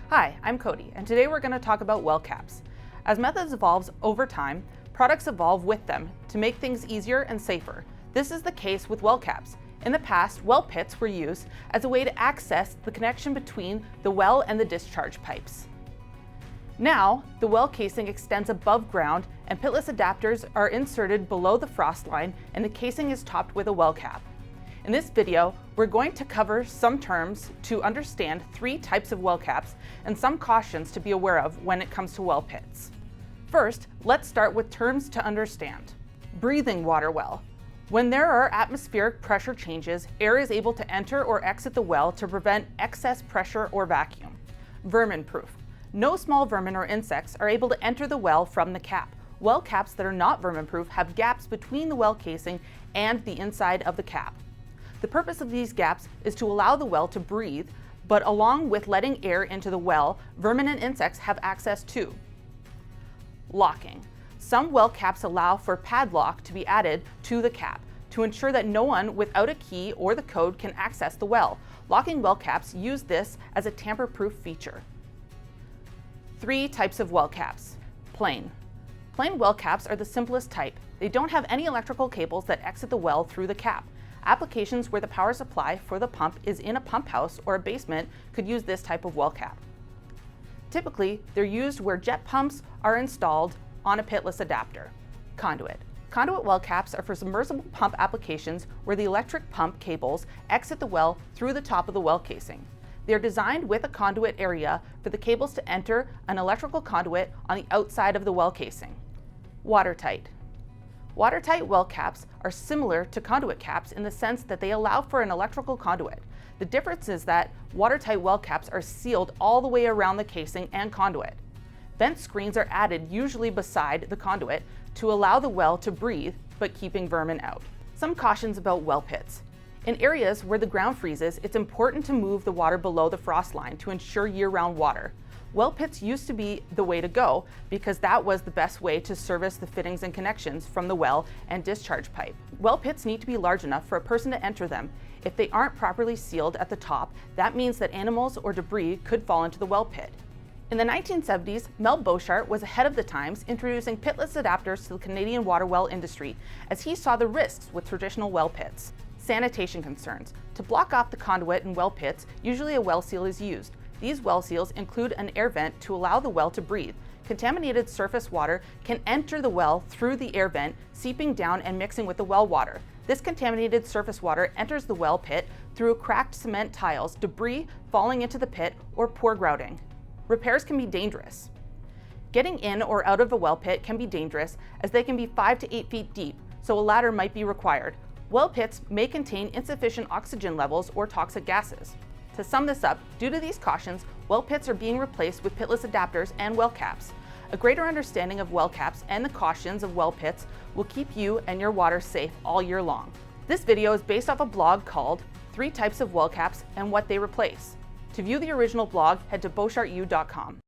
Hi, I'm Cody, and today we're going to talk about well caps. As methods evolve over time, products evolve with them to make things easier and safer. This is the case with well caps. In the past, well pits were used as a way to access the connection between the well and the discharge pipes. Now, the well casing extends above ground and pitless adapters are inserted below the frost line and the casing is topped with a well cap. In this video, we're going to cover some terms to understand 3 types of well caps and some cautions to be aware of when it comes to well pits. First, let's start with terms to understand. Breathing water well. When there are atmospheric pressure changes, air is able to enter or exit the well to prevent excess pressure or vacuum. Vermin proof. No small vermin or insects are able to enter the well from the cap. Well caps that are not vermin proof have gaps between the well casing and the inside of the cap. The purpose of these gaps is to allow the well to breathe, but along with letting air into the well, vermin and insects have access to. Locking. Some well caps allow for padlock to be added to the cap to ensure that no one without a key or the code can access the well. Locking well caps use this as a tamper-proof feature. 3 types of well caps. Plain. Plain well caps are the simplest type. They don't have any electrical cables that exit the well through the cap. Applications where the power supply for the pump is in a pump house or a basement could use this type of well cap. Typically, they're used where jet pumps are installed on a pitless adapter. Conduit. Conduit well caps are for submersible pump applications where the electric pump cables exit the well through the top of the well casing. They are designed with a conduit area for the cables to enter an electrical conduit on the outside of the well casing. Watertight. Watertight well caps are similar to conduit caps in the sense that they allow for an electrical conduit. The difference is that watertight well caps are sealed all the way around the casing and conduit. Vent screens are added usually beside the conduit to allow the well to breathe, but keeping vermin out. Some cautions about well pits. In areas where the ground freezes, it's important to move the water below the frost line to ensure year-round water. Well pits used to be the way to go because that was the best way to service the fittings and connections from the well and discharge pipe. Well pits need to be large enough for a person to enter them. If they aren't properly sealed at the top, that means that animals or debris could fall into the well pit. In the 1970s, Mel Boshart was ahead of the times, introducing pitless adapters to the Canadian water well industry, as he saw the risks with traditional well pits. Sanitation concerns. To block off the conduit in well pits, usually a well seal is used. These well seals include an air vent to allow the well to breathe. Contaminated surface water can enter the well through the air vent, seeping down and mixing with the well water. This contaminated surface water enters the well pit through cracked cement tiles, debris falling into the pit, or poor grouting. Repairs can be dangerous. Getting in or out of a well pit can be dangerous as they can be 5 to 8 feet deep, so a ladder might be required. Well pits may contain insufficient oxygen levels or toxic gases. To sum this up, due to these cautions, well pits are being replaced with pitless adapters and well caps. A greater understanding of well caps and the cautions of well pits will keep you and your water safe all year long. This video is based off a blog called 3 Types of Well Caps and What They Replace. To view the original blog, head to boshartu.com.